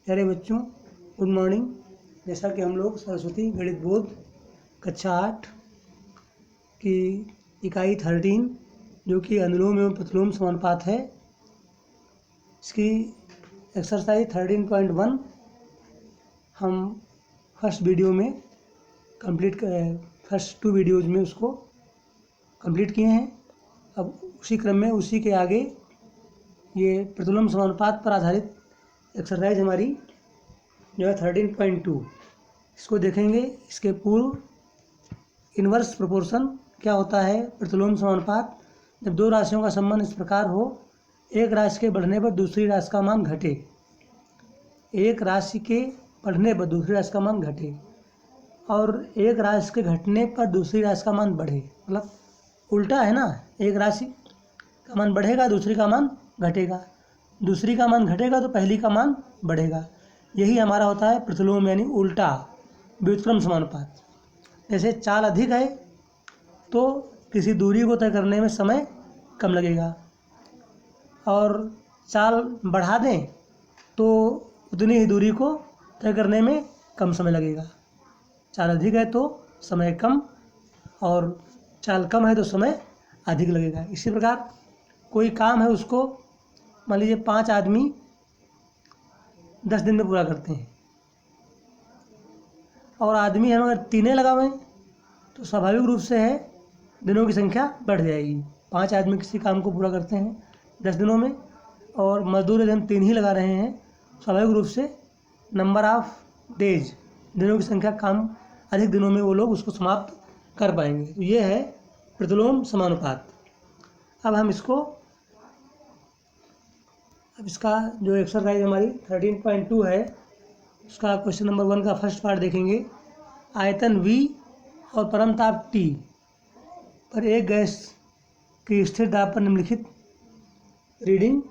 प्यारे बच्चों, good morning. जैसा कि हम लोग सरस्वती गणित बोध कक्षा 8 की इकाई 13 जो कि अनुलोम एवं प्रतिलोम समानुपात है, इसकी एक्सरसाइज 13.1 हम फर्स्ट वीडियो में फर्स्ट 2 वीडियोज़ में उसको कंप्लीट किए हैं। अब उसी क्रम में उसी के आगे ये प्रतिलोम समानुपात पर आधारित एक्सरसाइज हमारी जो है 13.2 इसको देखेंगे। इसके पूर्व इन्वर्स प्रोपोर्शन क्या होता है, प्रतिलोम समानुपात जब दो राशियों का संबंध इस प्रकार हो, एक राशि के बढ़ने पर दूसरी राशि का मान घटे, एक राशि के बढ़ने पर दूसरी राशि का मान घटे और एक राशि के घटने पर दूसरी राशि का मान बढ़े। मतलब उल्टा है ना, एक राशि का मान बढ़ेगा दूसरी का मान घटेगा, दूसरी का मान घटेगा तो पहली का मान बढ़ेगा। यही हमारा होता है प्रतिलोम यानी उल्टा व्युत्क्रम समानुपात। जैसे चाल अधिक है तो किसी दूरी को तय करने में समय कम लगेगा और चाल बढ़ा दें तो उतनी ही दूरी को तय करने में कम समय लगेगा। चाल अधिक है तो समय कम और चाल कम है तो समय अधिक लगेगा। इसी प्रकार कोई काम है उसको मान लीजिए 5 आदमी 10 दिन में पूरा करते हैं और आदमी हम अगर 3 लगा हुए हैं तो स्वाभाविक रूप से है दिनों की संख्या बढ़ जाएगी। 5 आदमी किसी काम को पूरा करते हैं 10 दिनों में और मजदूर यदि हम 3 ही लगा रहे हैं, स्वाभाविक रूप से नंबर ऑफ डेज, दिनों की संख्या कम, अधिक दिनों में वो लोग उसको समाप्त कर पाएंगे। तो ये है प्रतिलोम समानुपात। अब इसका जो एक्सरसाइज हमारी 13.2 है उसका क्वेश्चन नंबर 1 का फर्स्ट पार्ट देखेंगे। आयतन V और परमताप T पर एक गैस की स्थिर दाब पर निम्नलिखित रीडिंग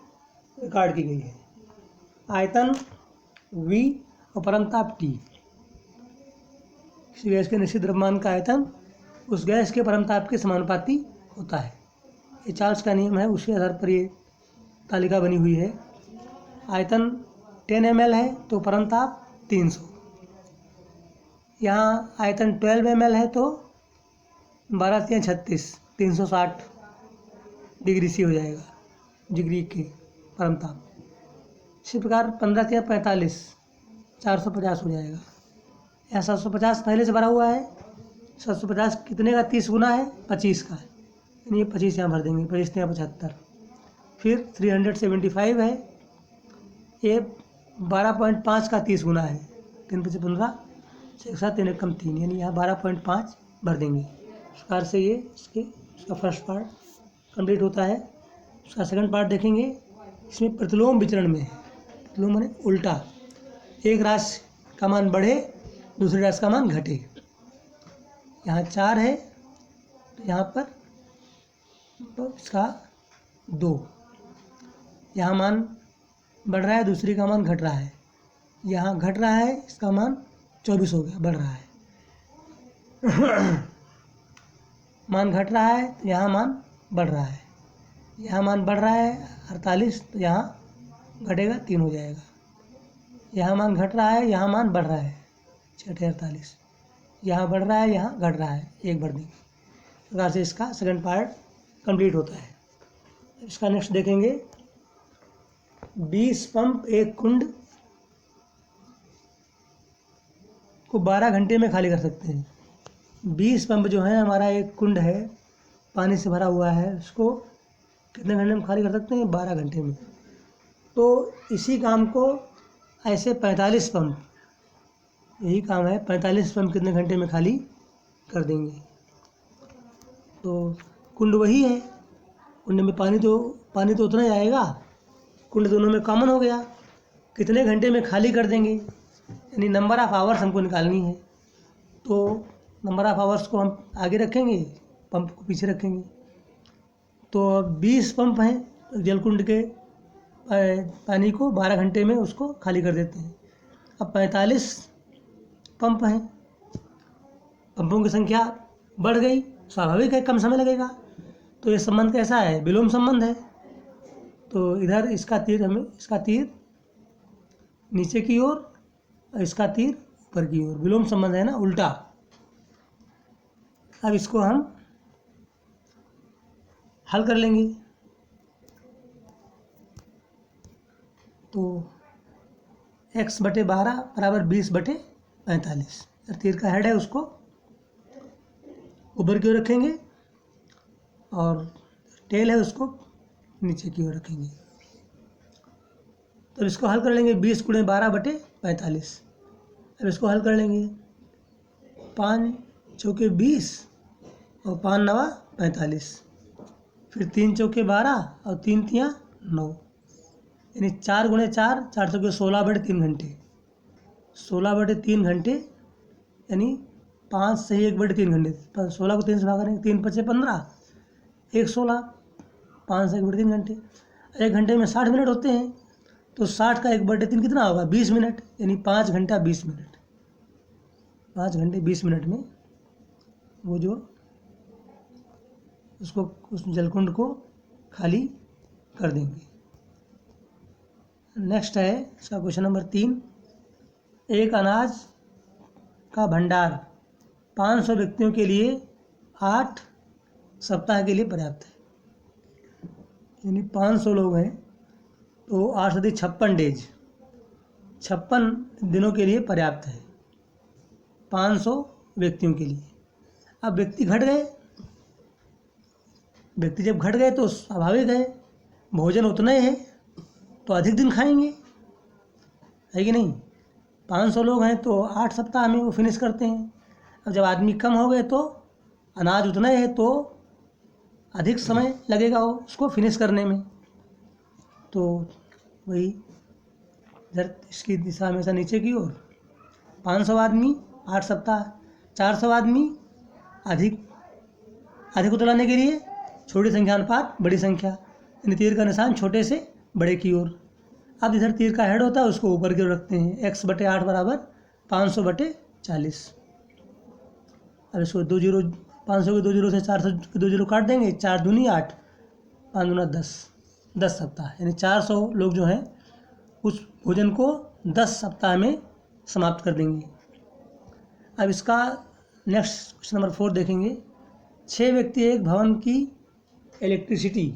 रिकॉर्ड की गई है। आयतन V और परमताप T, किसी गैस के निश्चित द्रव्यमान का आयतन उस गैस के परमताप के समानुपाती होता है। ये चार्ल्स का नियम है, उसके आधार पर ये तालिका बनी हुई है। आयतन 10 ml है तो परमताप 300। यहाँ आयतन 12 ml है तो 12×36 360 डिग्री सी हो जाएगा, डिग्री के परमताप। इसी प्रकार 15×45 450 हो जाएगा। यहाँ 750 पहले से भरा हुआ है। 750 कितने का 30 गुना है, 25 का, यानी ये 25 यहाँ भर देंगे, 25 या 75। फिर 375 है, ये 12.5 का 30 गुना है, 3×5 15, 6×7 3 कम 3, यानी यहाँ 12.5 भर देंगे। इस प्रकार से ये इसका फर्स्ट पार्ट कंप्लीट होता है। उसका सेकंड पार्ट देखेंगे। इसमें प्रतिलोम विचरण में है, प्रतिलोम माने उल्टा, एक राशि का मान बढ़े दूसरी राशि का मान घटे। यहाँ 4 है तो यहाँ पर इसका 2, यहाँ मान बढ़ रहा है दूसरी का मान घट रहा है, यहाँ घट रहा है इसका मान 24 हो गया, बढ़ रहा है। मान घट रहा है तो यहाँ मान बढ़ रहा है, यहाँ मान बढ़ रहा है 48 तो यहाँ घटेगा 3 हो जाएगा। यहाँ मान घट रहा है, यहाँ मान बढ़ रहा है 6×48, यहाँ बढ़ रहा है यहाँ घट रहा है, 1 बढ़ देंगे। इस प्रकार से इसका सेकंड पार्ट कंप्लीट होता है। इसका नेक्स्ट देखेंगे। 20 पंप एक कुंड को 12 घंटे में खाली कर सकते हैं। 20 पंप जो है हमारा एक कुंड है, पानी से भरा हुआ है, उसको कितने घंटे में खाली कर सकते हैं, 12 घंटे में। तो इसी काम को ऐसे 45 पंप, यही काम है, 45 पंप कितने घंटे में खाली कर देंगे। तो कुंड वही है, कुंड में पानी तो उतना ही आएगा, कुंड दोनों में कॉमन हो गया, कितने घंटे में खाली कर देंगे, यानी नंबर ऑफ़ आवर्स हमको निकालनी है। तो नंबर ऑफ़ आवर्स को हम आगे रखेंगे, पंप को पीछे रखेंगे। तो 20 पंप हैं, जलकुंड के पानी को 12 घंटे में उसको खाली कर देते हैं। अब 45 पंप हैं, पंपों की संख्या बढ़ गई, स्वाभाविक है कम समय लगेगा। तो ये संबंध कैसा है, विलोम संबंध है। तो इधर इसका तीर नीचे की ओर और इसका तीर ऊपर की ओर, विलोम संबंध है ना, उल्टा। अब इसको हम हल कर लेंगे। तो x/12 बराबर 20/45। तीर का हेड है उसको ऊपर की ओर रखेंगे और टेल है उसको नीचे की ओर रखेंगे। तो इसको हल कर लेंगे। 20 × 12/45। अब इसको हल कर लेंगे। 5 चौके 20 और 5 नवा 45, फिर 3 चौके 12 और 3 तियाँ 9, यानी 4 × 4 4 चौके 16/3 घंटे। 16/3 घंटे यानी 5 सही 1/3 घंटे। 16 को 3 से भाग करेंगे, 3 × 5 = 15, 1 16, 5 से 1/3 घंटे। 1 घंटे में 60 मिनट होते हैं, तो 60 का 1/3 कितना होगा? 20 मिनट, यानी 5 घंटा 20 मिनट। 5 घंटे 20 मिनट में वो जो उसको उस जलकुंड को खाली कर देंगे। नेक्स्ट है इसका क्वेश्चन नंबर 3। एक अनाज का भंडार 500 व्यक्तियों के लिए 8 सप्ताह के लिए पर्याप्त है। यानी 500 लोग हैं तो 8 से 56 डेज, 56 दिनों के लिए पर्याप्त है 500 व्यक्तियों के लिए। अब व्यक्ति घट गए, व्यक्ति जब घट गए तो स्वाभाविक है भोजन उतना ही है तो अधिक दिन खाएंगे, है कि नहीं। 500 लोग हैं तो 8 सप्ताह में वो फिनिश करते हैं। अब जब आदमी कम हो गए तो अनाज उतना ही है तो अधिक समय लगेगा वो उसको फिनिश करने में। तो वही इधर इसकी दिशा हमेशा नीचे की ओर। 500 आदमी 8 सप्ताह, 400 आदमी अधिक उतलाने के लिए छोटी संख्या अनुपात बड़ी संख्या, यानी तीर का निशान छोटे से बड़े की ओर। अब इधर तीर का हेड होता है उसको ऊपर की ओर रखते हैं। x/8 बराबर 500/40। अब इसको 2 जीरो, 500 के 2 जीरो से 400 के 2 जीरो काट देंगे। 4 दूनी 8, 5 दूना 10 सप्ताह, यानी 400 लोग जो हैं उस भोजन को 10 सप्ताह में समाप्त कर देंगे। अब इसका नेक्स्ट क्वेश्चन नंबर 4 देखेंगे। 6 व्यक्ति एक भवन की इलेक्ट्रिसिटी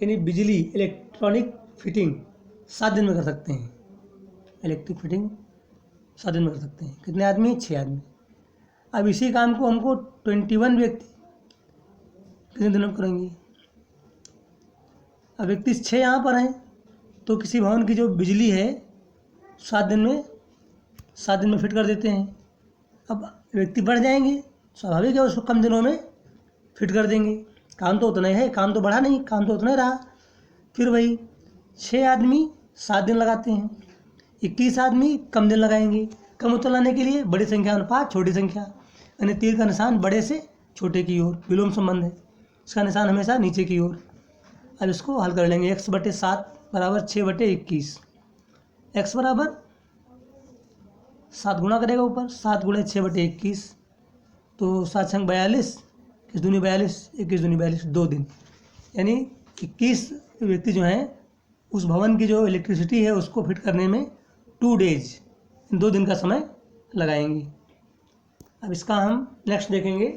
यानी बिजली इलेक्ट्रॉनिक फिटिंग 7 दिन में कर सकते हैं। इलेक्ट्रिक फिटिंग 7 दिन में कर सकते हैं। कितने आदमी? 6 आदमी। अब इसी काम को हमको 21 व्यक्ति कितने दिनों में करेंगे? अब व्यक्ति 6 यहाँ पर हैं तो किसी भवन की जो बिजली है 7 दिन में फिट कर देते हैं। अब व्यक्ति बढ़ जाएंगे, स्वाभाविक है उसको कम दिनों में फिट कर देंगे। काम तो उतना ही है, काम तो बढ़ा नहीं, काम तो उतना ही रहा। फिर वही 6 आदमी 7 दिन लगाते हैं, 21 आदमी कम दिन लगाएंगे। कम उतलाने के लिए बड़ी संख्या अनुपात छोटी संख्या, यानी तीर का निशान बड़े से छोटे की ओर, विलोम संबंध है। इसका निशान हमेशा नीचे की ओर। अब इसको हल कर लेंगे। x/7 बराबर 6/21। x बराबर 7 गुणा करेगा ऊपर, 7 × 6/21, तो 7 छंग 42, 21 दूनी 42, 21 दूनी 42, 2 दिन, यानी 21 व्यक्ति जो हैं उस भवन की जो इलेक्ट्रिसिटी है उसको फिट करने में 2 डेज, 2 दिन का समय लगाएंगे। अब इसका हम नेक्स्ट देखेंगे।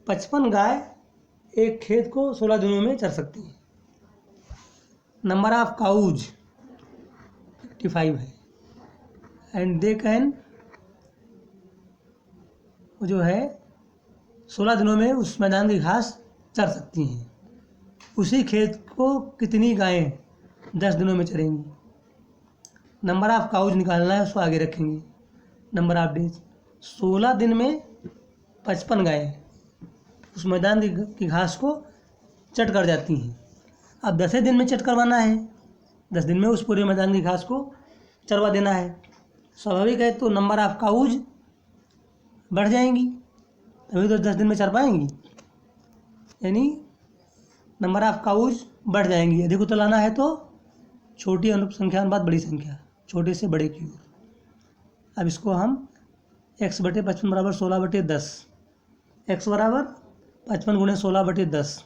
55 गाय एक खेत को 16 दिनों में चर सकती हैं। नंबर ऑफ काउज 55 है एंड दे कैन, वो जो है 16 दिनों में उस मैदान की घास चर सकती हैं। उसी खेत को कितनी गायें 10 दिनों में चरेंगी? नंबर ऑफ काउज निकालना है, उसको आगे रखेंगे। नंबर ऑफ डेज 16 दिन में 55 गायें उस मैदान की घास को चट कर जाती हैं। अब 10 दिन में चट करवाना है, 10 दिन में उस पूरे मैदान की घास को चरवा देना है। स्वाभाविक है तो नंबर ऑफ काउज बढ़ जाएंगी, तभी तो 10 दिन में चर पाएंगी, यानी नंबर ऑफ काउज बढ़ जाएंगी। अधिक उतलाना है तो छोटी संख्या अनुपात बड़ी संख्या, छोटे से बड़े की ओर। अब इसको हम x/55 बराबर 16/10। x बराबर 55 × 16/10,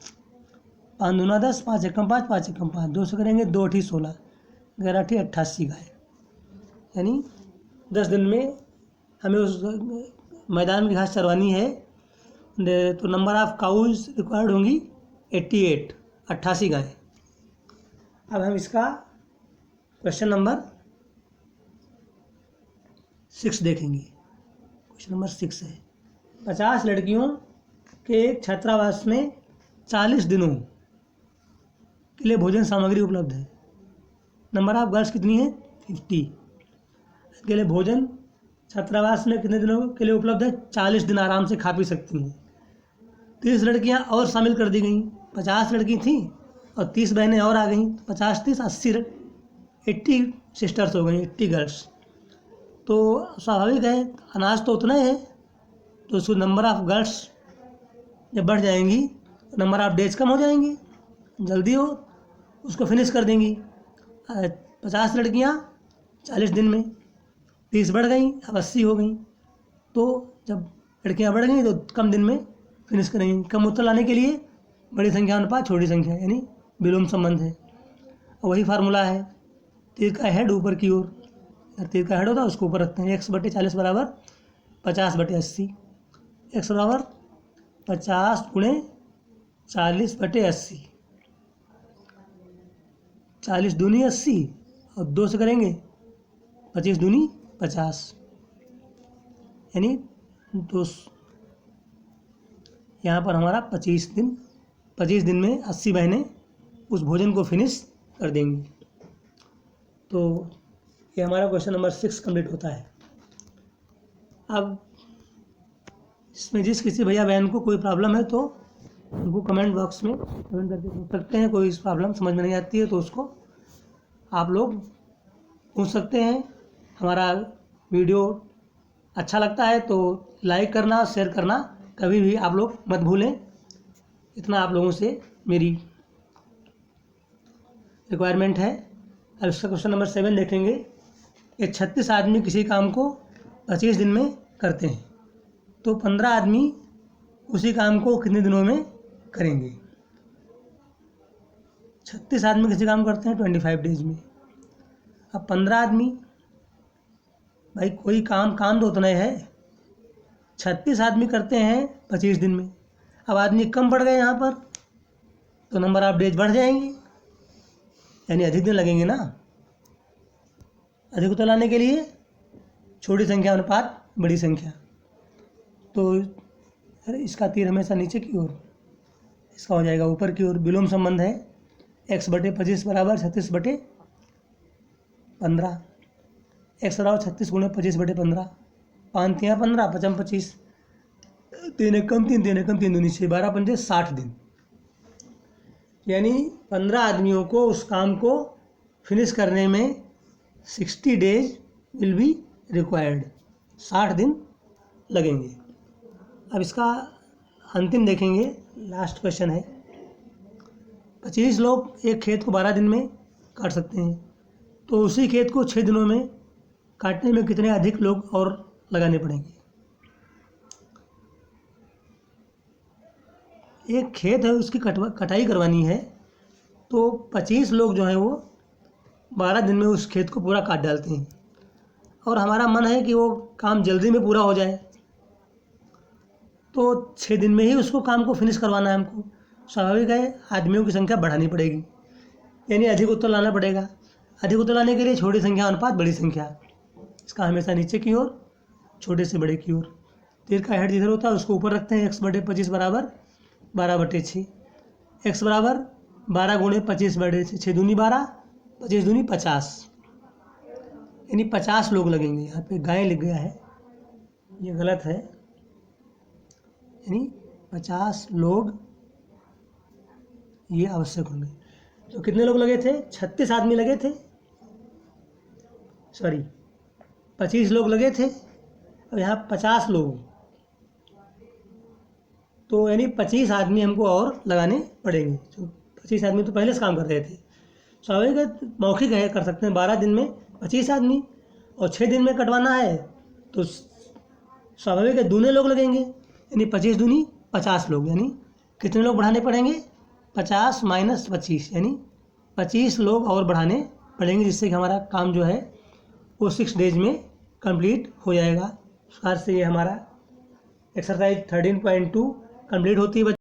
5 दूना 10, 5 एकम 5, 5 एकम 5, 2 से करेंगे 2 8 16, 11 88 गाय, यानी 10 दिन में हमें उस मैदान की घास चरवानी है। तो नंबर ऑफ काउज रिक्वायर्ड होंगी 88 गाय। अब हम इसका क्वेश्चन नंबर 6 देखेंगे। क्वेश्चन नंबर 6 है, 50 लड़कियों के एक छात्रावास में 40 दिनों के लिए भोजन सामग्री उपलब्ध है। नंबर ऑफ गर्ल्स कितनी है? 50 के लिए भोजन छात्रावास में कितने दिनों के लिए उपलब्ध है? 40 दिन आराम से खा पी सकती हैं। 30 लड़कियां और शामिल कर दी गई। 50 लड़की थी और 30 बहनें और आ गई। 50 30 80 सिस्टर्स हो गई, 80 गर्ल्स। तो स्वाभाविक है अनाज तो उतना ही है, तो उसको नंबर ऑफ गर्ल्स जब बढ़ जाएंगी नंबर ऑफ डेज कम हो जाएंगी, जल्दी हो उसको फिनिश कर देंगी। 50 लड़कियां 40 दिन में, 30 बढ़ गई, अब 80 हो गई। तो जब लड़कियां बढ़ गई तो कम दिन में फिनिश करेंगी। कम उत्तर लाने के लिए बड़ी संख्या अनुपात छोटी संख्या, यानी विलोम संबंध है। और वही फार्मूला है, तीर का हेड ऊपर की ओर, तीर का हेड होता है उसको ऊपर रखते हैं। 1/40 बराबर 50/80। x बराबर 50 गुणे 40/80। 40 दूनी 80 और 2 से करेंगे 25 दूनी 50, यानी 2। यहाँ पर हमारा 25 दिन में 80 बहनें उस भोजन को फिनिश कर देंगी। तो ये हमारा क्वेश्चन नंबर 6 कंप्लीट होता है। अब इसमें जिस किसी भैया बहन को कोई प्रॉब्लम है तो उनको कमेंट बॉक्स में कमेंट करके पूछ सकते हैं। कोई प्रॉब्लम समझ में नहीं आती है तो उसको आप लोग पूछ सकते हैं। हमारा वीडियो अच्छा लगता है तो लाइक करना, शेयर करना कभी भी आप लोग मत भूलें। इतना आप लोगों से मेरी रिक्वायरमेंट है। अब इसका क्वेश्चन नंबर 7 देखेंगे। ये 36 आदमी किसी काम को 25 दिन में करते हैं, तो 15 आदमी उसी काम को कितने दिनों में करेंगे? 36 आदमी किसी काम करते हैं 25 डेज में। अब 15 आदमी, भाई कोई काम तो उतना ही है। 36 आदमी करते हैं 25 दिन में। अब आदमी कम बढ़ गए यहाँ पर तो नंबर ऑफ डेज बढ़ जाएंगे, यानी अधिक दिन लगेंगे ना। अधिक उत्तर लाने के लिए छोटी संख्या अनुपात बड़ी संख्या। तो अरे इसका तीर हमेशा नीचे की ओर, इसका हो जाएगा ऊपर की ओर। विलोम संबंध है। x/25 बराबर 36/15। x बराबर 36 गुणे 25/15। 5 तियाँ 15, 5 25, 3 एक कम 3, 3 एक कम 3 दूनी 6, 12 पंजे 60 दिन। यानी 15 आदमियों को उस काम को फिनिश करने में 60 डेज विल बी रिक्वायर्ड। 60 दिन लगेंगे। अब इसका अंतिम देखेंगे, लास्ट क्वेश्चन है। 25 लोग एक खेत को 12 दिन में काट सकते हैं, तो उसी खेत को 6 दिनों में काटने में कितने अधिक लोग और लगाने पड़ेंगे? एक खेत है उसकी कटाई करवानी है, तो 25 लोग जो हैं वो 12 दिन में उस खेत को पूरा काट डालते हैं, और हमारा मन है कि वो काम जल्दी में पूरा हो जाए, तो 6 दिन में ही उसको काम को फिनिश करवाना है हमको। स्वाभाविक है आदमियों की संख्या बढ़ानी पड़ेगी, यानी अधिक उत्तर लाना पड़ेगा। अधिक उत्तर लाने के लिए छोटी संख्या अनुपात बड़ी संख्या। इसका हमेशा नीचे की ओर, छोटे से बड़े की ओर। तीर का हेड जिधर होता है उसको ऊपर रखते हैं। x/25 बराबर 12/6। x बराबर 12 गुणे 25/6, 6 दूनी 12, 25 दूनी 50, यानी 50 लोग लगेंगे। यहाँ पे गाय लिख गया है, ये गलत है, यानी 50 लोग ये आवश्यक होंगे। तो कितने लोग लगे थे? 36 आदमी लगे थे, सॉरी 25 लोग लगे थे। अब यहाँ 50 लोग, तो यानी 25 आदमी हमको और लगाने पड़ेंगे। तो 25 आदमी तो पहले से काम कर रहे थे। स्वाभाविक है, मौखिक है, कर सकते हैं। 12 दिन में 25 आदमी और 6 दिन में कटवाना है, तो स्वाभाविक है दूने लोग लगेंगे, यानी 25 दूनी 50 लोग। यानी कितने लोग बढ़ाने पड़ेंगे? 50 - 25, यानी 25 लोग और बढ़ाने पढ़ेंगे, जिससे कि हमारा काम जो है वो 6 डेज में कंप्लीट हो जाएगा। इस प्रकार से ये हमारा एक्सरसाइज 13.2 कंप्लीट होती है।